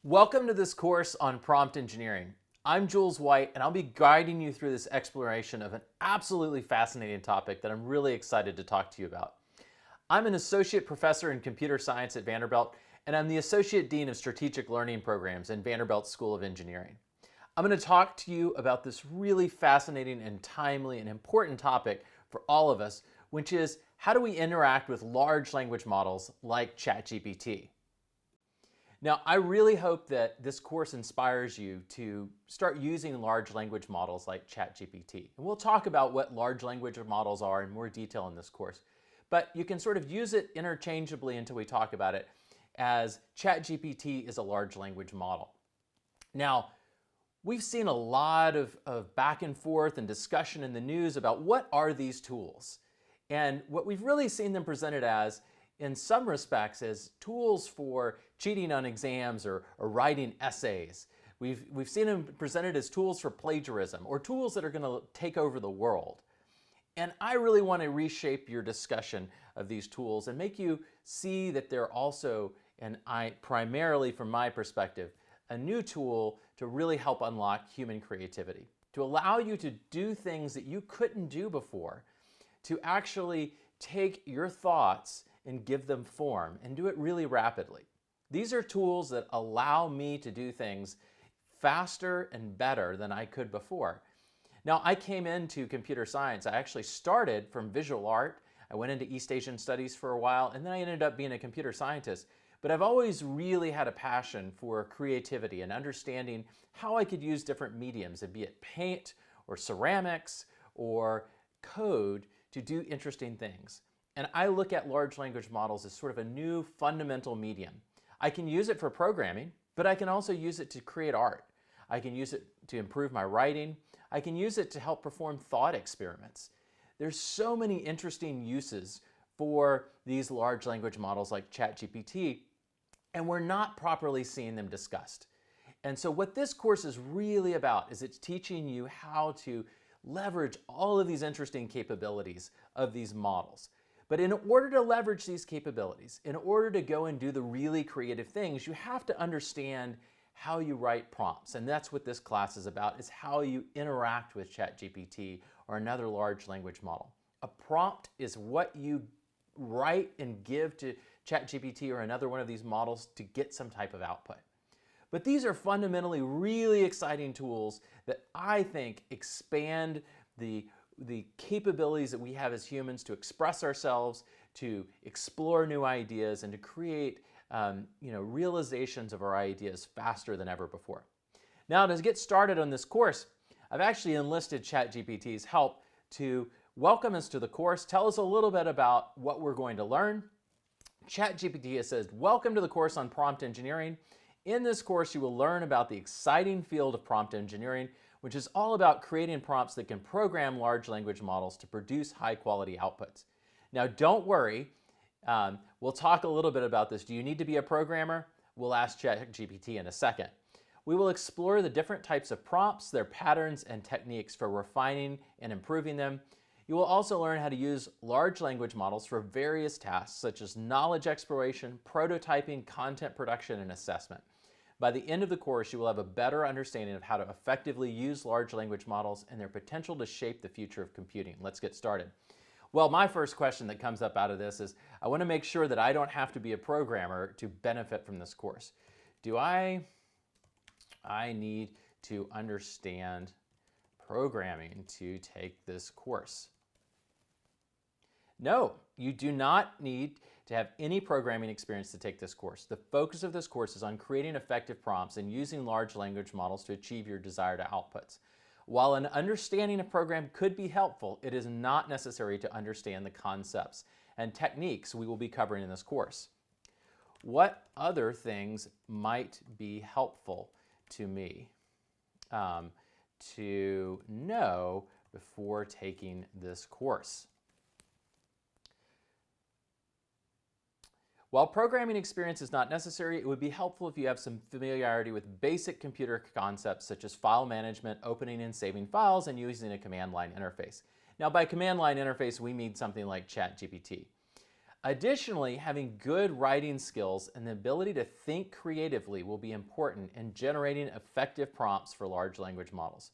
Welcome to this course on prompt engineering. I'm Jules White, and I'll be guiding you through this exploration of an absolutely fascinating topic that I'm really excited to talk to you about. I'm an associate professor in computer science at Vanderbilt, and I'm the associate dean of strategic learning programs in Vanderbilt School of Engineering. I'm going to talk to you about this really fascinating and timely and important topic for all of us, which is how do we interact with large language models like ChatGPT? Now, I really hope that this course inspires you to start using large language models like ChatGPT. And we'll talk about what large language models are in more detail in this course. But you can sort of use it interchangeably until we talk about it, as ChatGPT is a large language model. Now, we've seen a lot of back and forth and discussion in the news about what are these tools. And what we've really seen them presented as, in some respects, as tools for cheating on exams or writing essays. We've seen them presented as tools for plagiarism or tools that are going to take over the world. And I really want to reshape your discussion of these tools and make you see that they're also, and primarily from my perspective, a new tool to really help unlock human creativity, to allow you to do things that you couldn't do before, to actually take your thoughts and give them form and do it really rapidly. These are tools that allow me to do things faster and better than I could before. Now, I came into computer science. I actually started from visual art. I went into East Asian studies for a while, and then I ended up being a computer scientist. But I've always really had a passion for creativity and understanding how I could use different mediums, be it paint or ceramics or code, to do interesting things. And I look at large language models as sort of a new fundamental medium. I can use it for programming, but I can also use it to create art. I can use it to improve my writing. I can use it to help perform thought experiments. There's so many interesting uses for these large language models like ChatGPT, and we're not properly seeing them discussed. And so what this course is really about is it's teaching you how to leverage all of these interesting capabilities of these models. But in order to leverage these capabilities, in order to go and do the really creative things, you have to understand how you write prompts. And that's what this class is about, is how you interact with ChatGPT or another large language model. A prompt is what you write and give to ChatGPT or another one of these models to get some type of output. But these are fundamentally really exciting tools that I think expand the capabilities that we have as humans to express ourselves, to explore new ideas, and to create realizations of our ideas faster than ever before. Now, to get started on this course, I've actually enlisted ChatGPT's help to welcome us to the course, tell us a little bit about what we're going to learn. ChatGPT says, "Welcome to the course on prompt engineering. In this course, you will learn about the exciting field of prompt engineering, which is all about creating prompts that can program large language models to produce high-quality outputs." Now, don't worry. We'll talk a little bit about this. Do you need to be a programmer? We'll ask ChatGPT in a second. We will explore the different types of prompts, their patterns, and techniques for refining and improving them. You will also learn how to use large language models for various tasks, such as knowledge exploration, prototyping, content production, and assessment. By the end of the course, you will have a better understanding of how to effectively use large language models and their potential to shape the future of computing. Let's get started. Well, my first question that comes up out of this is, I want to make sure that I don't have to be a programmer to benefit from this course. Do I need to understand programming to take this course? No, you do not need to have any programming experience to take this course. The focus of this course is on creating effective prompts and using large language models to achieve your desired outputs. While an understanding of program could be helpful, it is not necessary to understand the concepts and techniques we will be covering in this course. What other things might be helpful to me to know before taking this course? While programming experience is not necessary, it would be helpful if you have some familiarity with basic computer concepts such as file management, opening and saving files, and using a command line interface. Now, by command line interface, we mean something like ChatGPT. Additionally, having good writing skills and the ability to think creatively will be important in generating effective prompts for large language models.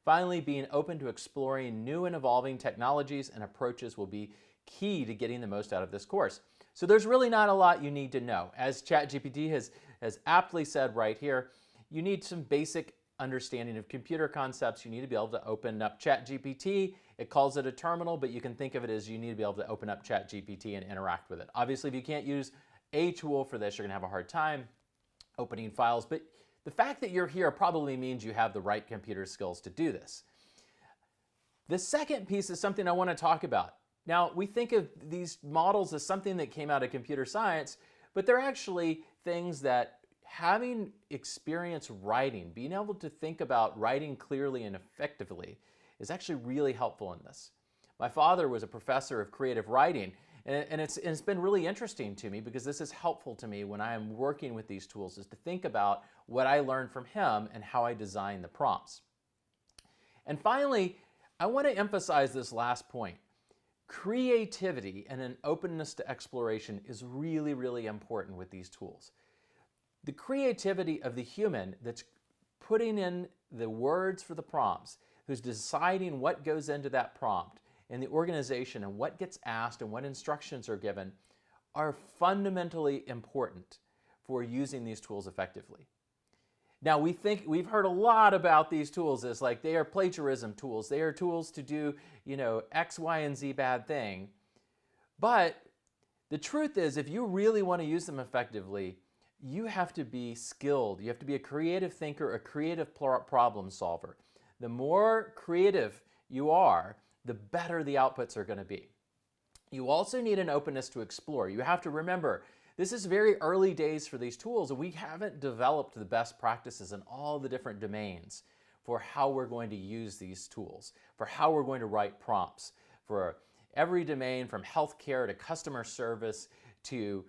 Finally, being open to exploring new and evolving technologies and approaches will be key to getting the most out of this course. So there's really not a lot you need to know. As ChatGPT has aptly said right here, you need some basic understanding of computer concepts. You need to be able to open up ChatGPT. It calls it a terminal, but you can think of it as you need to be able to open up ChatGPT and interact with it. Obviously, if you can't use a tool for this, you're gonna have a hard time opening files, but the fact that you're here probably means you have the right computer skills to do this. The second piece is something I want to talk about. Now, we think of these models as something that came out of computer science, but they're actually things that having experience writing, being able to think about writing clearly and effectively is actually really helpful in this. My father was a professor of creative writing, and it's been really interesting to me because this is helpful to me when I am working with these tools, is to think about what I learned from him and how I design the prompts. And finally, I want to emphasize this last point. Creativity and an openness to exploration is really, really important with these tools. The creativity of the human that's putting in the words for the prompts, who's deciding what goes into that prompt, and the organization and what gets asked and what instructions are given are fundamentally important for using these tools effectively. Now, we've heard a lot about these tools as like they are plagiarism tools. They are tools to do, X, Y, and Z bad thing. But the truth is, if you really want to use them effectively, you have to be skilled. You have to be a creative thinker, a creative problem solver. The more creative you are, the better the outputs are going to be. You also need an openness to explore. You have to remember, this is very early days for these tools, and we haven't developed the best practices in all the different domains for how we're going to use these tools, for how we're going to write prompts, for every domain from healthcare to customer service to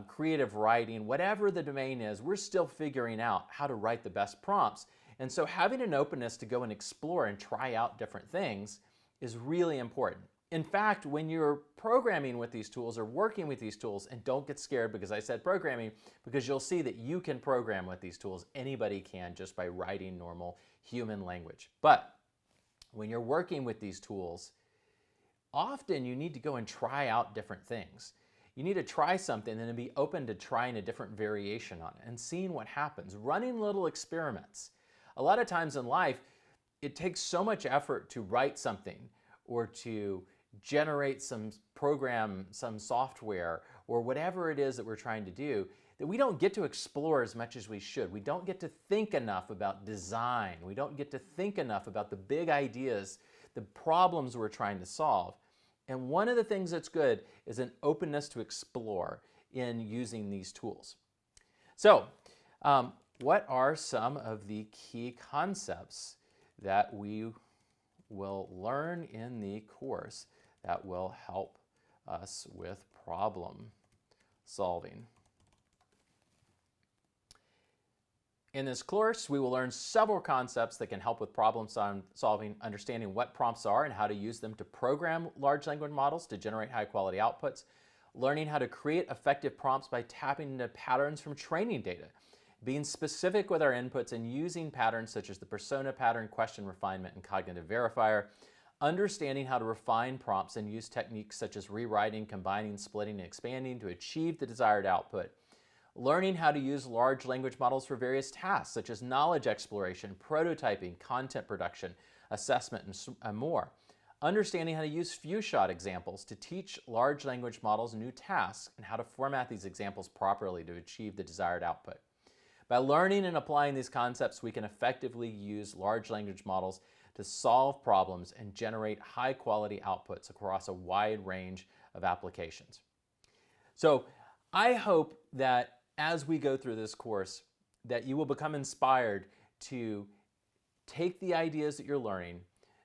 creative writing, whatever the domain is, we're still figuring out how to write the best prompts. And so having an openness to go and explore and try out different things is really important. In fact, when you're programming with these tools or working with these tools, and don't get scared because I said programming, because you'll see that you can program with these tools. Anybody can, just by writing normal human language. But when you're working with these tools, often you need to go and try out different things. You need to try something and then be open to trying a different variation on it and seeing what happens, running little experiments. A lot of times in life, it takes so much effort to write something or to generate some program, some software, or whatever it is that we're trying to do, that we don't get to explore as much as we should. We don't get to think enough about design. We don't get to think enough about the big ideas, the problems we're trying to solve. And one of the things that's good is an openness to explore in using these tools. So, what are some of the key concepts that we will learn in the course that will help us with problem solving? In this course, we will learn several concepts that can help with problem solving, understanding what prompts are and how to use them to program large language models to generate high quality outputs, learning how to create effective prompts by tapping into patterns from training data, being specific with our inputs and using patterns such as the persona pattern, question refinement, and cognitive verifier, understanding how to refine prompts and use techniques such as rewriting, combining, splitting, and expanding to achieve the desired output, learning how to use large language models for various tasks such as knowledge exploration, prototyping, content production, assessment, and more, understanding how to use few-shot examples to teach large language models new tasks and how to format these examples properly to achieve the desired output. By learning and applying these concepts, we can effectively use large language models to solve problems and generate high-quality outputs across a wide range of applications. So I hope that as we go through this course, that you will become inspired to take the ideas that you're learning,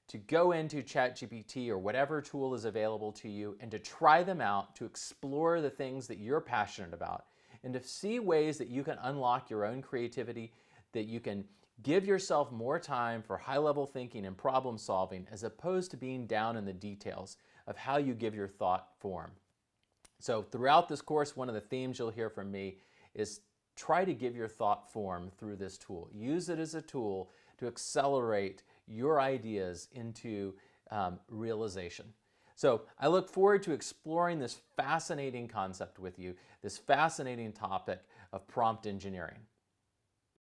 to go into ChatGPT or whatever tool is available to you, and to try them out, to explore the things that you're passionate about, and to see ways that you can unlock your own creativity, that you can give yourself more time for high-level thinking and problem solving as opposed to being down in the details of how you give your thought form. So throughout this course, one of the themes you'll hear from me is try to give your thought form through this tool. Use it as a tool to accelerate your ideas into realization. So I look forward to exploring this fascinating concept with you, this fascinating topic of prompt engineering.